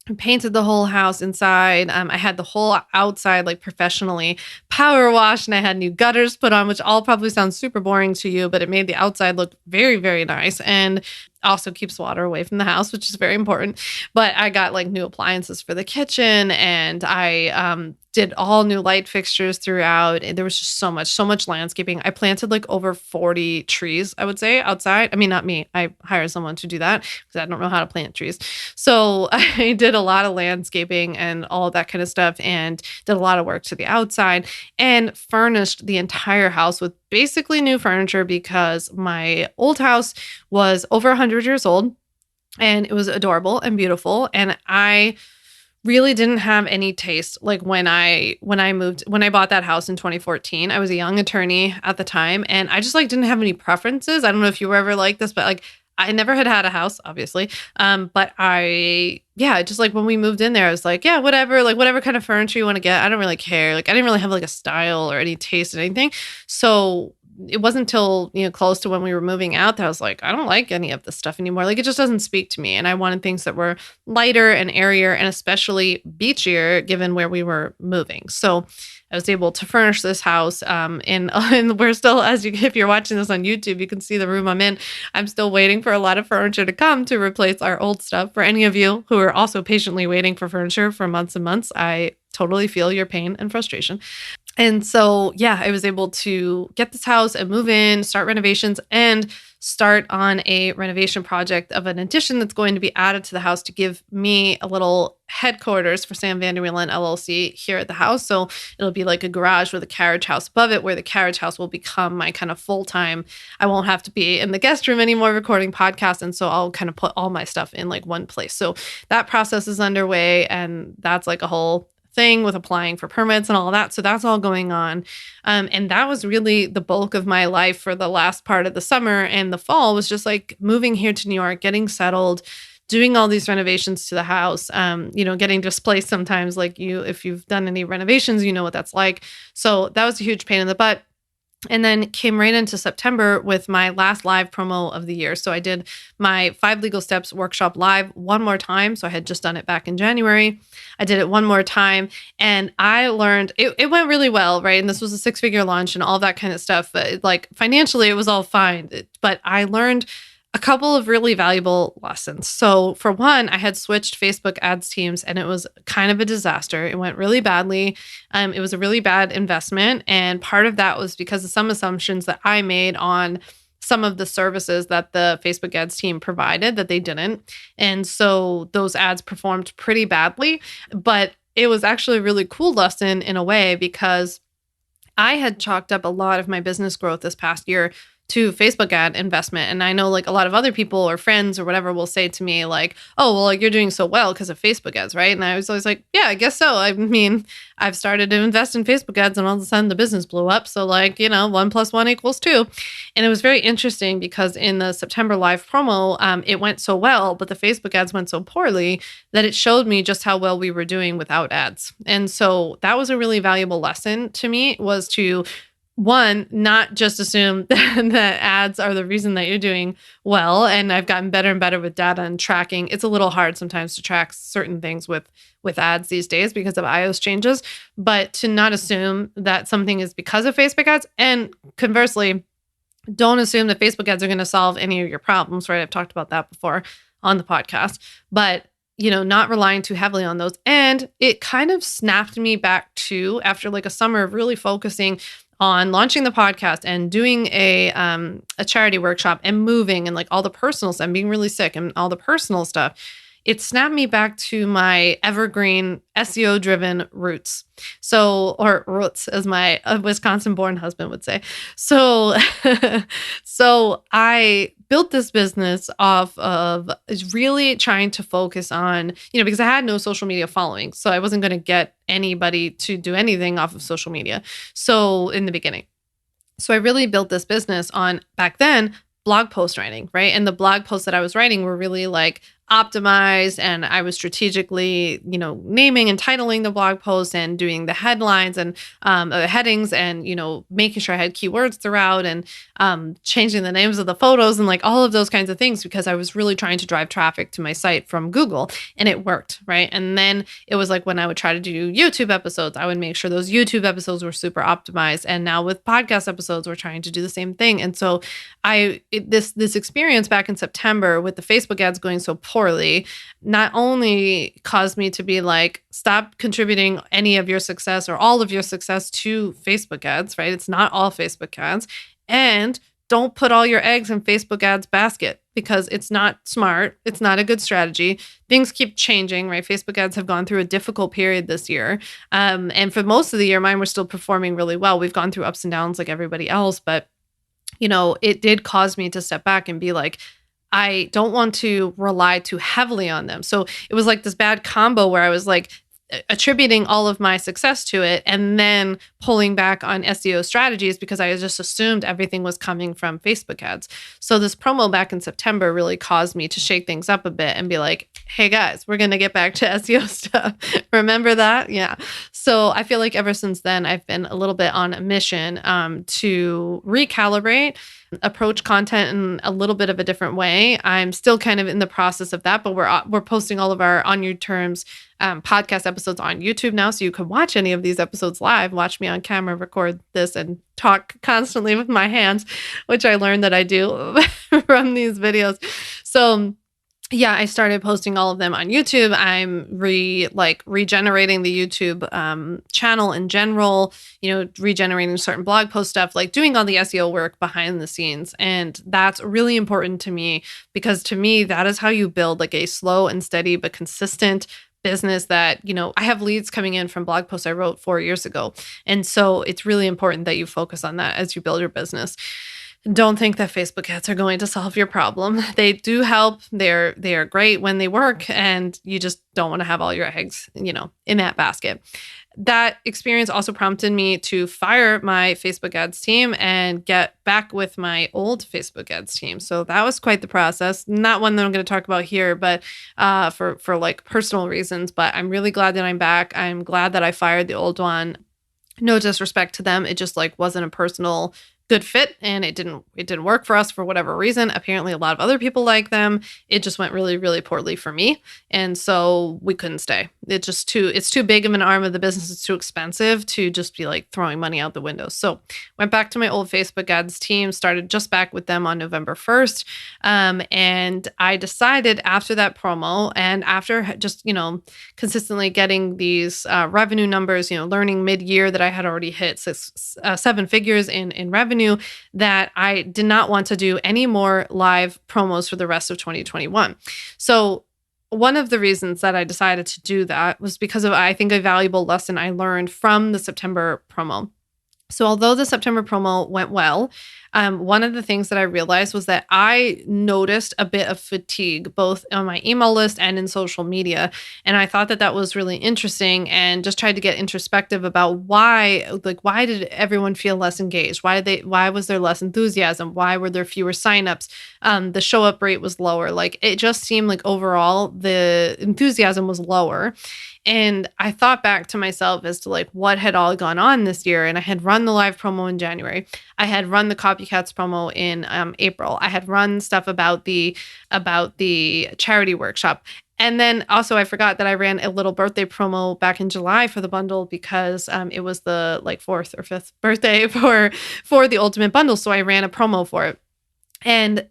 I painted the whole house inside. I had the whole outside like professionally power washed and I had new gutters put on, which all probably sounds super boring to you, but it made the outside look very, very nice. And also keeps water away from the house, which is very important. But I got like new appliances for the kitchen and I did all new light fixtures throughout. And there was just so much landscaping. I planted like over 40 trees, I would say, outside. I mean, not me. I hired someone to do that because I don't know how to plant trees. So I did a lot of landscaping and all of that kind of stuff and did a lot of work to the outside and furnished the entire house with basically new furniture because my old house was over 100 years old and it was adorable and beautiful. And I really didn't have any taste. Like when I bought that house in 2014, I was a young attorney at the time and I just like didn't have any preferences. I don't know if you were ever like this, but like I never had a house, obviously. But just like when we moved in there, I was like, yeah, whatever, like whatever kind of furniture you want to get. I don't really care. Like I didn't really have like a style or any taste in anything. So it wasn't until, close to when we were moving out that I was like, I don't like any of this stuff anymore. Like it just doesn't speak to me. And I wanted things that were lighter and airier and especially beachier given where we were moving. So I was able to furnish this house. And we're still, if you're watching this on YouTube, you can see the room I'm in. I'm still waiting for a lot of furniture to come to replace our old stuff. For any of you who are also patiently waiting for furniture for months and months, I totally feel your pain and frustration. And so, yeah, I was able to get this house and move in, start renovations, and start on a renovation project of an addition that's going to be added to the house to give me a little headquarters for Sam Vander Wielen LLC here at the house. So it'll be like a garage with a carriage house above it, where the carriage house will become my kind of full time. I won't have to be in the guest room anymore recording podcasts. And so I'll kind of put all my stuff in like one place. So that process is underway. And that's like a whole thing with applying for permits and all that. So that's all going on. And that was really the bulk of my life for the last part of the summer, and the fall was just like moving here to New York, getting settled, doing all these renovations to the house, getting displaced sometimes. Like if you've done any renovations, you know what that's like. So that was a huge pain in the butt. And then came right into September with my last live promo of the year. So I did my 5 Legal Steps workshop live one more time. So I had just done it back in January. I did it one more time, and I learned it went really well, right? And this was a 6-figure launch and all that kind of stuff. But like financially, it was all fine. But I learned a couple of really valuable lessons. So for one, I had switched Facebook ads teams, and it was kind of a disaster. It went really badly. It was a really bad investment. And part of that was because of some assumptions that I made on some of the services that the Facebook ads team provided that they didn't. And so those ads performed pretty badly. But it was actually a really cool lesson in a way, because I had chalked up a lot of my business growth this past year to Facebook ad investment. And I know like a lot of other people or friends or whatever will say to me like, oh, well, like you're doing so well because of Facebook ads, right? And I was always like, yeah, I guess so. I mean, I've started to invest in Facebook ads, and all of a sudden the business blew up. So like, 1 + 1 = 2. And it was very interesting because in the September live promo, it went so well, but the Facebook ads went so poorly that it showed me just how well we were doing without ads. And so that was a really valuable lesson to me, was to one, not just assume that ads are the reason that you're doing well. And I've gotten better and better with data and tracking. It's a little hard sometimes to track certain things with ads these days because of iOS changes, but to not assume that something is because of Facebook ads. And conversely, don't assume that Facebook ads are going to solve any of your problems, right? I've talked about that before on the podcast, but not relying too heavily on those. And it kind of snapped me back to, after like a summer of really focusing on launching the podcast and doing a charity workshop and moving and like all the personal stuff, and being really sick and all the personal stuff, it snapped me back to my evergreen SEO driven roots. So, or roots, as my Wisconsin born husband would say. So, so I built this business off of really trying to focus on, because I had no social media following. So I wasn't going to get anybody to do anything off of social media. So in the beginning, so I really built this business on, back then, blog post writing, right? And the blog posts that I was writing were really like optimized, and I was strategically, naming and titling the blog posts and doing the headlines and headings, and making sure I had keywords throughout, and changing the names of the photos and like all of those kinds of things, because I was really trying to drive traffic to my site from Google, and it worked, right? And then it was like when I would try to do YouTube episodes, I would make sure those YouTube episodes were super optimized. And now with podcast episodes, we're trying to do the same thing. And so this experience back in September with the Facebook ads going so poorly not only caused me to be like, stop contributing any of your success or all of your success to Facebook ads, right? It's not all Facebook ads. And don't put all your eggs in Facebook ads basket, because it's not smart. It's not a good strategy. Things keep changing, right? Facebook ads have gone through a difficult period this year. And for most of the year, mine were still performing really well. We've gone through ups and downs like everybody else, but it did cause me to step back and be like, I don't want to rely too heavily on them. So it was like this bad combo where I was like attributing all of my success to it and then pulling back on SEO strategies because I just assumed everything was coming from Facebook ads. So this promo back in September really caused me to shake things up a bit and be like, hey guys, we're going to get back to SEO stuff. Remember that? Yeah. So I feel like ever since then, I've been a little bit on a mission to recalibrate, approach content in a little bit of a different way. I'm still kind of in the process of that, but we're posting all of our On Your Terms podcast episodes on YouTube now, so you can watch any of these episodes live. Watch me on camera, record this, and talk constantly with my hands, which I learned that I do from these videos. So yeah, I started posting all of them on YouTube. I'm regenerating the YouTube channel in general, regenerating certain blog post stuff, like doing all the SEO work behind the scenes. And that's really important to me because to me, that is how you build like a slow and steady but consistent business that, I have leads coming in from blog posts I wrote 4 years ago. And so it's really important that you focus on that as you build your business. Don't think that Facebook ads are going to solve your problem. They do help. They are great when they work, and you just don't want to have all your eggs, in that basket. That experience also prompted me to fire my Facebook ads team and get back with my old Facebook ads team. So that was quite the process. Not one that I'm going to talk about here, but for like personal reasons. But I'm really glad that I'm back. I'm glad that I fired the old one. No disrespect to them. It just like wasn't a personal good fit, and it didn't work for us for whatever reason. Apparently a lot of other people like them. It just went really, really poorly for me. And so we couldn't stay. It's too big of an arm of the business. It's too expensive to just be like throwing money out the window. So went back to my old Facebook ads team, started just back with them on November 1st. And I decided after that promo and after just, consistently getting these revenue numbers, learning mid-year that I had already hit 7 figures in revenue, that I did not want to do any more live promos for the rest of 2021. So one of the reasons that I decided to do that was because of, I think, a valuable lesson I learned from the September promo. So although the September promo went well, one of the things that I realized was that I noticed a bit of fatigue, both on my email list and in social media. And I thought that that was really interesting, and just tried to get introspective about why did everyone feel less engaged? Why was there less enthusiasm? Why were there fewer signups? The show up rate was lower. Like, it just seemed like overall the enthusiasm was lower. And I thought back to myself as to like what had all gone on this year. And I had run the live promo in January. I had run the Copycats promo in April. I had run stuff about the charity workshop. And then also I forgot that I ran a little birthday promo back in July for the bundle because it was the like 4th or 5th birthday for the Ultimate Bundle. So I ran a promo for it. And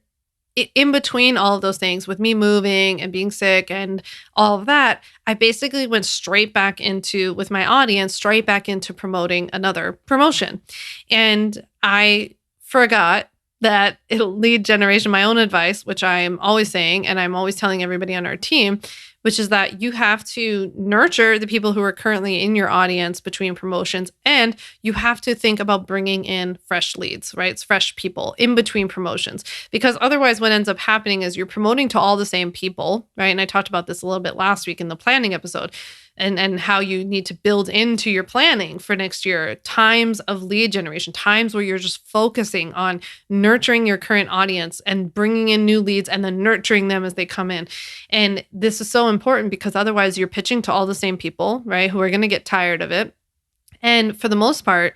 in between all of those things, with me moving and being sick and all of that, I basically went straight back into, with my audience, straight back into promoting another promotion. And I forgot that it'll lead generation, my own advice, which I am always saying, and I'm always telling everybody on our team, which is that you have to nurture the people who are currently in your audience between promotions, and you have to think about bringing in fresh leads, right? It's fresh people in between promotions, because otherwise what ends up happening is you're promoting to all the same people, right? And I talked about this a little bit last week in the planning episode, and how you need to build into your planning for next year times of lead generation, times where you're just focusing on nurturing your current audience and bringing in new leads and then nurturing them as they come in. And this is so important because otherwise you're pitching to all the same people, right, who are going to get tired of it. And for the most part,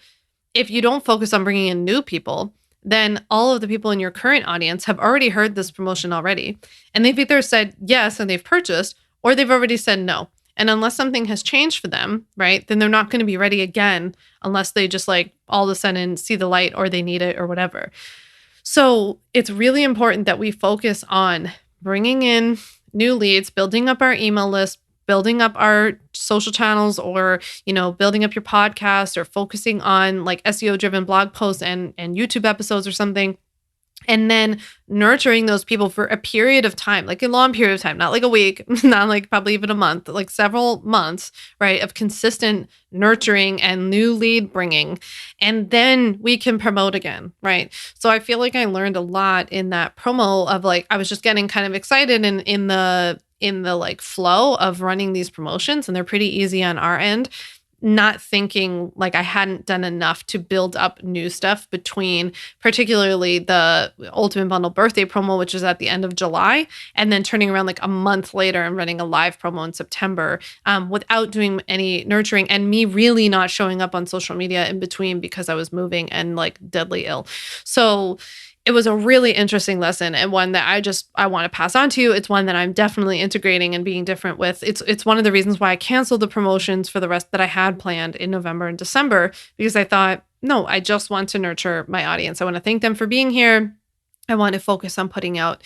if you don't focus on bringing in new people, then all of the people in your current audience have already heard this promotion already. And they've either said yes and they've purchased, or they've already said no. And unless something has changed for them, right, then they're not going to be ready again unless they just like all of a sudden see the light or they need it or whatever. So it's really important that we focus on bringing in new leads, building up our email list, building up our social channels, or, building up your podcast, or focusing on like SEO driven blog posts and YouTube episodes or something. And then nurturing those people for a period of time, like a long period of time, not like a week, not like probably even a month, like several months, right, of consistent nurturing and new lead bringing. And then we can promote again, right? So I feel like I learned a lot in that promo of like, I was just getting kind of excited in the like flow of running these promotions, and they're pretty easy on our end. Not thinking like I hadn't done enough to build up new stuff between particularly the Ultimate Bundle birthday promo, which is at the end of July, and then turning around like a month later and running a live promo in September without doing any nurturing, and me really not showing up on social media in between because I was moving and like deadly ill. So it was a really interesting lesson, and one that I want to pass on to you. It's one that I'm definitely integrating and being different with. It's one of the reasons why I canceled the promotions for the rest that I had planned in November and December, because I thought, no, I just want to nurture my audience. I want to thank them for being here. I want to focus on putting out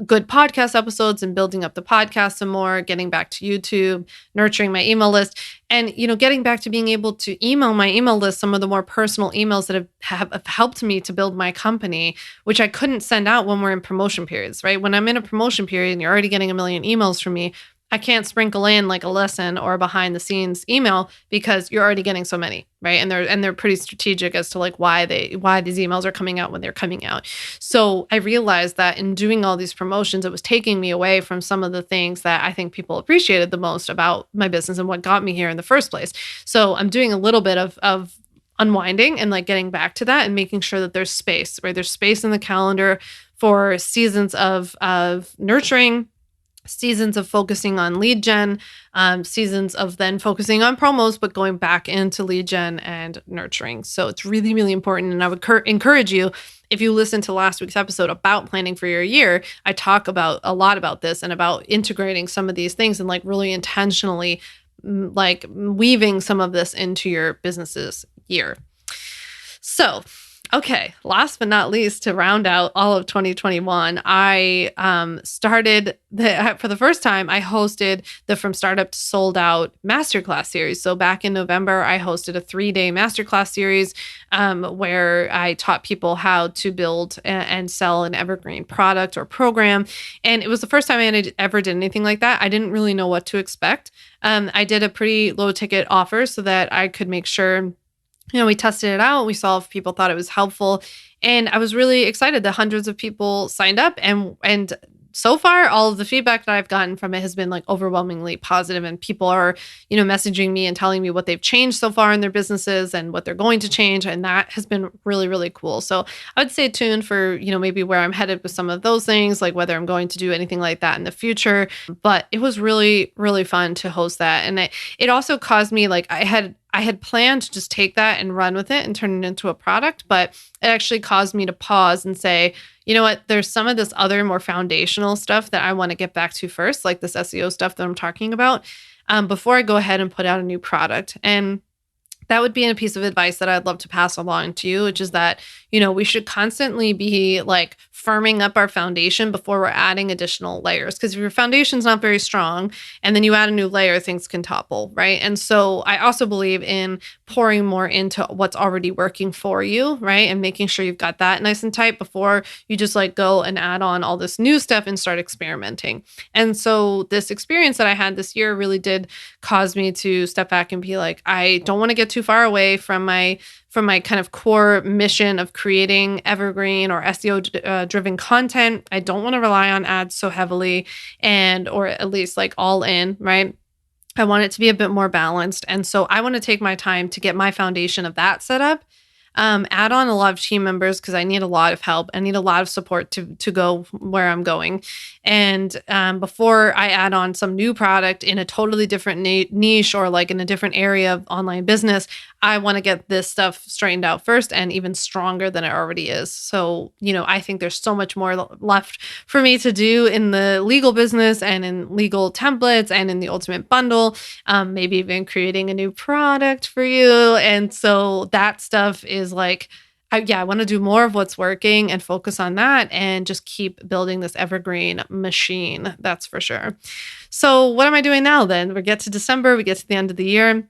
good podcast episodes and building up the podcast some more, getting back to YouTube, nurturing my email list, and getting back to being able to email my email list some of the more personal emails that have helped me to build my company, which I couldn't send out when we're in promotion periods, right? When I'm in a promotion period and you're already getting a million emails from me, I can't sprinkle in like a lesson or a behind the scenes email because you're already getting so many, right? And they're pretty strategic as to like why these emails are coming out when they're coming out. So I realized that in doing all these promotions, it was taking me away from some of the things that I think people appreciated the most about my business and what got me here in the first place. So I'm doing a little bit of unwinding and like getting back to that and making sure that there's space, right? There's space in the calendar for seasons of nurturing, seasons of focusing on lead gen, seasons of then focusing on promos, but going back into lead gen and nurturing. So it's really, really important. And I would encourage you, if you listen to last week's episode about planning for your year, I talk about a lot about this and about integrating some of these things and like really intentionally like weaving some of this into your business's year. So, okay, last but not least, to round out all of 2021, I started for the first time, I hosted the From Startup to Sold Out Masterclass series. So back in November, I hosted a 3-day Masterclass series where I taught people how to build and sell an evergreen product or program. And it was the first time I ever did anything like that. I didn't really know what to expect. I did a pretty low ticket offer so that I could make sure we tested it out. We saw if people thought it was helpful. And I was really excited that hundreds of people signed up. And so far, all of the feedback that I've gotten from it has been like overwhelmingly positive. And people are, messaging me and telling me what they've changed so far in their businesses and what they're going to change. And that has been really, really cool. So I would stay tuned for, maybe where I'm headed with some of those things, like whether I'm going to do anything like that in the future. But it was really, really fun to host that. And it also caused me, like, I had planned to just take that and run with it and turn it into a product, but it actually caused me to pause and say, you know what, there's some of this other more foundational stuff that I want to get back to first, like this SEO stuff that I'm talking about, before I go ahead and put out a new product. And that would be a piece of advice that I'd love to pass along to you, which is that, we should constantly be like firming up our foundation before we're adding additional layers. Because if your foundation's not very strong and then you add a new layer, things can topple, right? And so I also believe in pouring more into what's already working for you, right? And making sure you've got that nice and tight before you just like go and add on all this new stuff and start experimenting. And so this experience that I had this year really did cause me to step back and be like, I don't want to get too far away from my kind of core mission of creating evergreen or SEO driven content. I don't want to rely on ads so heavily or at least like all in, right? I want it to be a bit more balanced. And so I want to take my time to get my foundation of that set up. Add on a lot of team members because I need a lot of help. I need a lot of support to go where I'm going. And before I add on some new product in a totally different niche or like in a different area of online business, I want to get this stuff straightened out first and even stronger than it already is. So, I think there's so much more left for me to do in the legal business and in legal templates and in the ultimate bundle, maybe even creating a new product for you. And so that stuff is like, I want to do more of what's working and focus on that and just keep building this evergreen machine. That's for sure. So what am I doing now then? We get to December, we get to the end of the year.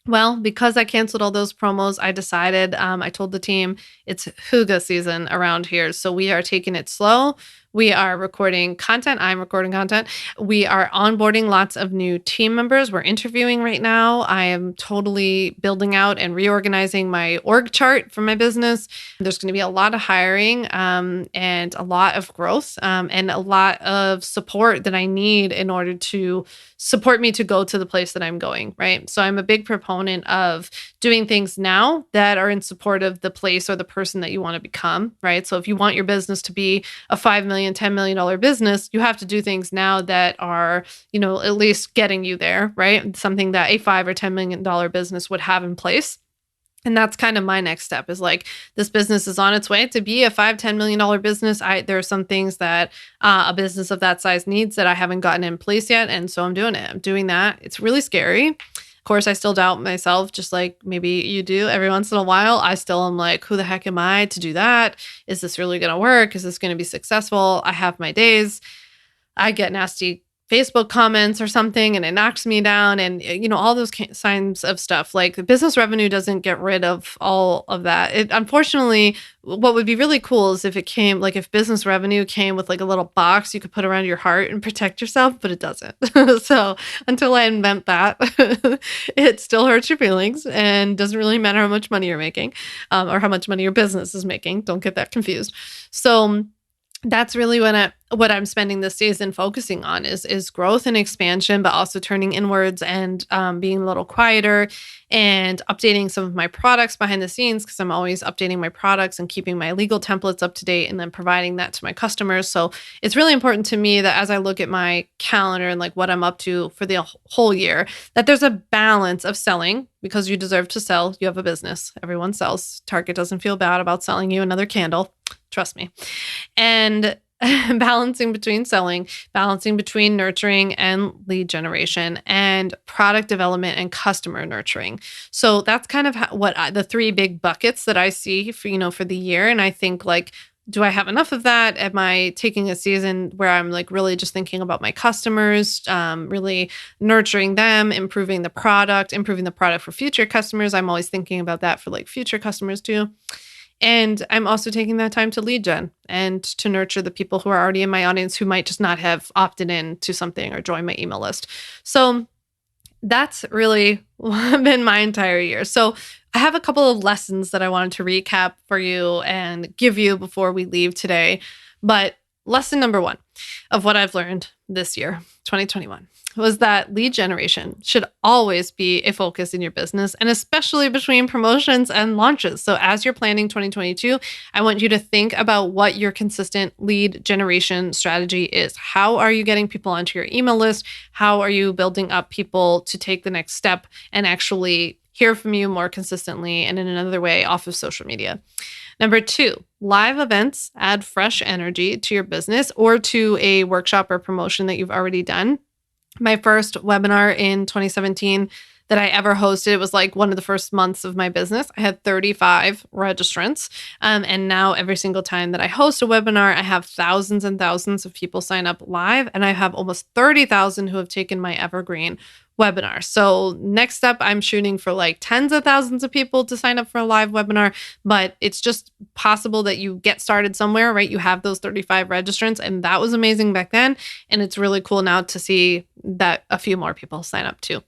Well, because I canceled all those promos, I decided, I told the team it's hygge season around here. So we are taking it slow. We are recording content. I'm recording content. We are onboarding lots of new team members. We're interviewing right now. I am totally building out and reorganizing my org chart for my business. There's going to be a lot of hiring and a lot of growth and a lot of support that I need in order to support me to go to the place that I'm going, right? So I'm a big proponent of doing things now that are in support of the place or the person that you want to become, right? So if you want your business to be a $5 million, $10 million business, you have to do things now that are, at least getting you there, right? Something that a $5 or $10 million business would have in place. And that's kind of my next step is like, this business is on its way to be a $5-10 million business. There are some things that a business of that size needs that I haven't gotten in place yet. And so I'm doing it. I'm doing that. It's really scary. Of course, I still doubt myself, just like maybe you do every once in a while. I still am like, who the heck am I to do that? Is this really going to work? Is this going to be successful? I have my days. I get nasty Facebook comments or something and it knocks me down, and all those signs of stuff. Like, the business revenue doesn't get rid of all of that. It, unfortunately, what would be really cool is if it came, like, if business revenue came with like a little box you could put around your heart and protect yourself, but it doesn't. So until I invent that, it still hurts your feelings and doesn't really matter how much money you're making, or how much money your business is making. Don't get that confused. So that's really what I'm spending this season focusing on is growth and expansion, but also turning inwards and being a little quieter and updating some of my products behind the scenes, because I'm always updating my products and keeping my legal templates up to date and then providing that to my customers. So it's really important to me that as I look at my calendar and like what I'm up to for the whole year, that there's a balance of selling, because you deserve to sell. You have a business. Everyone sells. Target doesn't feel bad about selling you another candle. Trust me. And balancing between selling, balancing between nurturing and lead generation, and product development and customer nurturing. So that's kind of the three big buckets that I see for the year. And I think, like, do I have enough of that? Am I taking a season where I'm like really just thinking about my customers, really nurturing them, improving the product for future customers? I'm always thinking about that for like future customers too. And I'm also taking that time to lead gen and to nurture the people who are already in my audience who might just not have opted in to something or joined my email list. So that's really been my entire year. So I have a couple of lessons that I wanted to recap for you and give you before we leave today. But lesson number one of what I've learned this year, 2021, was that lead generation should always be a focus in your business, and especially between promotions and launches. So as you're planning 2022, I want you to think about what your consistent lead generation strategy is. How are you getting people onto your email list? How are you building up people to take the next step and actually hear from you more consistently and in another way off of social media? Number two, live events add fresh energy to your business or to a workshop or promotion that you've already done. My first webinar in 2017 that I ever hosted, it was like one of the first months of my business. I had 35 registrants. And now every single time that I host a webinar, I have thousands and thousands of people sign up live. And I have almost 30,000 who have taken my evergreen webinar. So next up, I'm shooting for like tens of thousands of people to sign up for a live webinar, but it's just possible that you get started somewhere, right? You have those 35 registrants, and that was amazing back then. And it's really cool now to see that a few more people sign up too.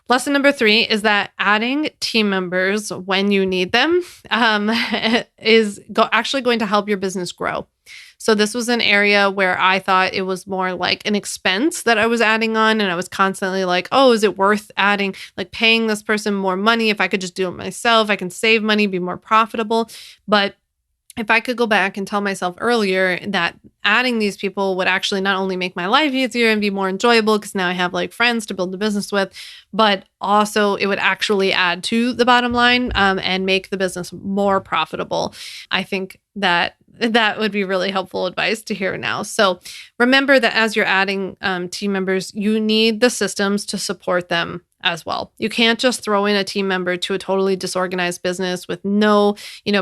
Lesson number three is that adding team members when you need them is actually going to help your business grow. So this was an area where I thought it was more like an expense that I was adding on. And I was constantly like, oh, is it worth adding, like paying this person more money? If I could just do it myself, I can save money, be more profitable. But if I could go back and tell myself earlier that adding these people would actually not only make my life easier and be more enjoyable, because now I have like friends to build the business with, but also it would actually add to the bottom line and make the business more profitable. I think that would be really helpful advice to hear now. So remember that as you're adding team members, you need the systems to support them as well. You can't just throw in a team member to a totally disorganized business with no,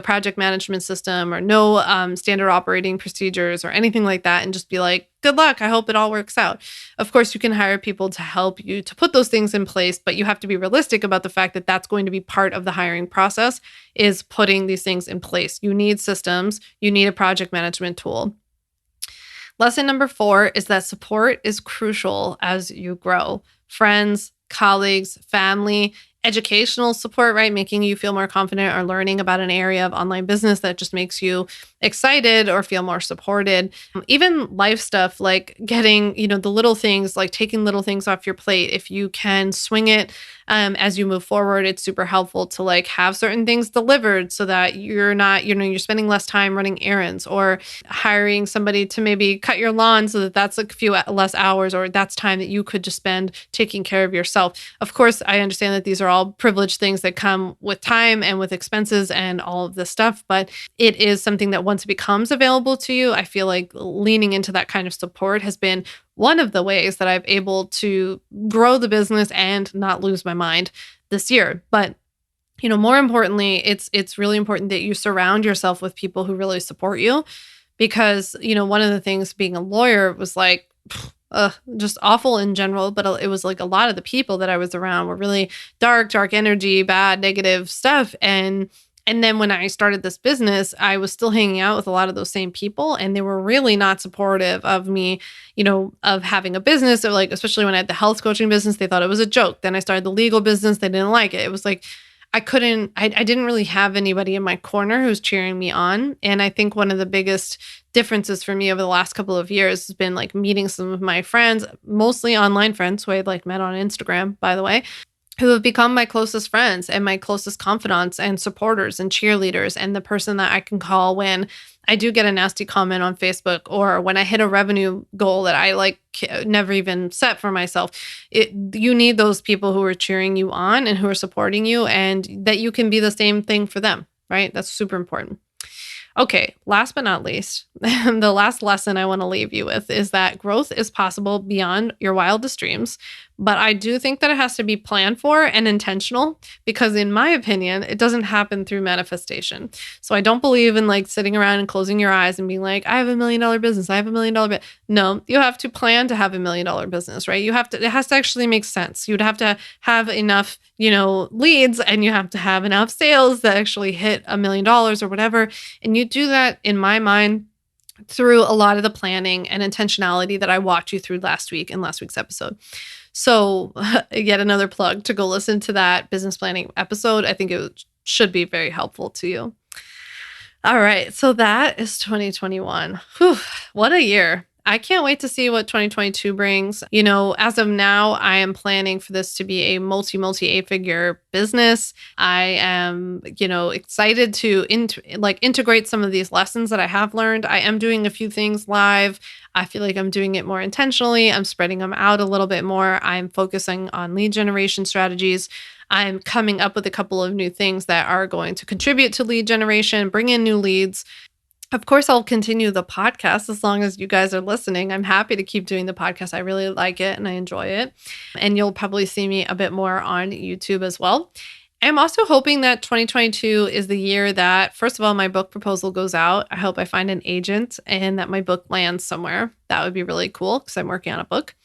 project management system or no standard operating procedures or anything like that and just be like, good luck, I hope it all works out. Of course, you can hire people to help you to put those things in place, but you have to be realistic about the fact that that's going to be part of the hiring process, is putting these things in place. You need systems, you need a project management tool. Lesson number 4 is that support is crucial as you grow. Friends, colleagues, family, educational support, right? Making you feel more confident or learning about an area of online business that just makes you excited or feel more supported. Even life stuff like getting, the little things, like taking little things off your plate. If you can swing it as you move forward, it's super helpful to like have certain things delivered so that you're not, you're spending less time running errands, or hiring somebody to maybe cut your lawn so that that's a few less hours, or that's time that you could just spend taking care of yourself. Of course, I understand that these are all privileged things that come with time and with expenses and all of this stuff, but it is something that once it becomes available to you, I feel like leaning into that kind of support has been one of the ways that I've able to grow the business and not lose my mind this year. But more importantly, it's really important that you surround yourself with people who really support you, because one of the things being a lawyer was like just awful in general, but it was like a lot of the people that I was around were really dark energy, bad, negative stuff. And then when I started this business, I was still hanging out with a lot of those same people, and they were really not supportive of me, of having a business, or like, especially when I had the health coaching business, they thought it was a joke. Then I started the legal business. They didn't like it. It was like, I didn't really have anybody in my corner who's cheering me on. And I think one of the biggest differences for me over the last couple of years has been like meeting some of my friends, mostly online friends who I like met on Instagram, by the way, who have become my closest friends and my closest confidants and supporters and cheerleaders, and the person that I can call when I do get a nasty comment on Facebook, or when I hit a revenue goal that I like never even set for myself. You need those people who are cheering you on and who are supporting you, and that you can be the same thing for them, right? That's super important. Okay, last but not least, the last lesson I want to leave you with is that growth is possible beyond your wildest dreams. But I do think that it has to be planned for and intentional, because in my opinion, it doesn't happen through manifestation. So I don't believe in like sitting around and closing your eyes and being like, I have $1 million business. I have $1 million business. No, you have to plan to have $1 million business, right? It has to actually make sense. You'd have to have enough, leads, and you have to have enough sales that actually hit $1 million or whatever. And you do that, in my mind, through a lot of the planning and intentionality that I walked you through last week in last week's episode. So yet another plug to go listen to that business planning episode. I think it should be very helpful to you. All right. So that is 2021. Whew, what a year. I can't wait to see what 2022 brings. As of now, I am planning for this to be a multi 8-figure business. I am, excited to integrate some of these lessons that I have learned. I am doing a few things live. I feel like I'm doing it more intentionally. I'm spreading them out a little bit more. I'm focusing on lead generation strategies. I'm coming up with a couple of new things that are going to contribute to lead generation, bring in new leads. Of course, I'll continue the podcast as long as you guys are listening. I'm happy to keep doing the podcast. I really like it and I enjoy it. And you'll probably see me a bit more on YouTube as well. I'm also hoping that 2022 is the year that, first of all, my book proposal goes out. I hope I find an agent and that my book lands somewhere. That would be really cool because I'm working on a book.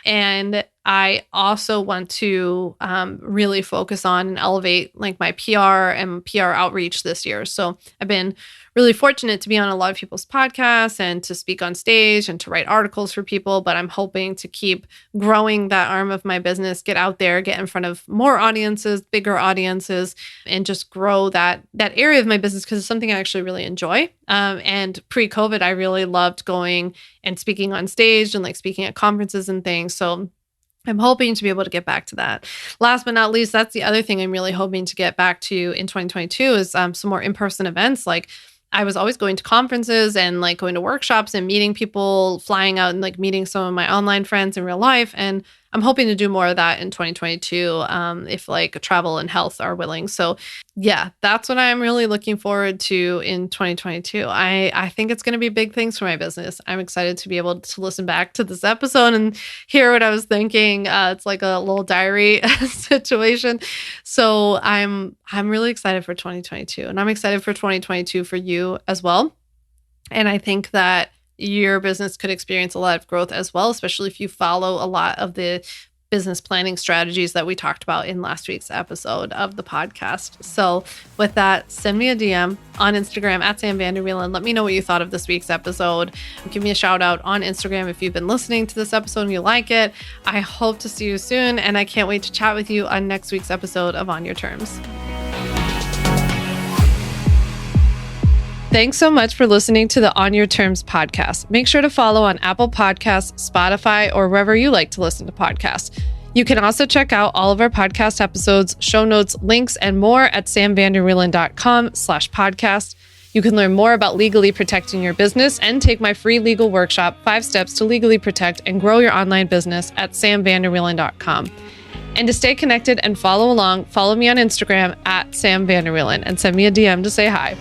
And I also want to really focus on and elevate like my PR and PR outreach this year. So I've been really fortunate to be on a lot of people's podcasts and to speak on stage and to write articles for people, but I'm hoping to keep growing that arm of my business, get out there, get in front of more audiences, bigger audiences, and just grow that area of my business because it's something I actually really enjoy. And pre-COVID, I really loved going and speaking on stage and like speaking at conferences and things. So I'm hoping to be able to get back to that. Last but not least, that's the other thing I'm really hoping to get back to in 2022 is some more in-person events. Like I was always going to conferences and like going to workshops and meeting people, flying out and like meeting some of my online friends in real life. And I'm hoping to do more of that in 2022 if like travel and health are willing. So yeah, that's what I'm really looking forward to in 2022. I think it's going to be big things for my business. I'm excited to be able to listen back to this episode and hear what I was thinking. It's like a little diary situation. So I'm really excited for 2022, and I'm excited for 2022 for you as well. And I think that your business could experience a lot of growth as well, especially if you follow a lot of the business planning strategies that we talked about in last week's episode of the podcast. So with that, send me a DM on Instagram at Sam Vander Wielen. Let me know what you thought of this week's episode. Give me a shout out on Instagram if you've been listening to this episode and you like it. I hope to see you soon, and I can't wait to chat with you on next week's episode of On Your Terms. Thanks so much for listening to the On Your Terms podcast. Make sure to follow on Apple Podcasts, Spotify, or wherever you like to listen to podcasts. You can also check out all of our podcast episodes, show notes, links, and more at samvanderwielen.com/podcast. You can learn more about legally protecting your business and take my free legal workshop, 5 Steps to Legally Protect and Grow Your Online Business at samvanderwielen.com. And to stay connected and follow along, follow me on Instagram at Sam Vander Wielen and send me a DM to say hi.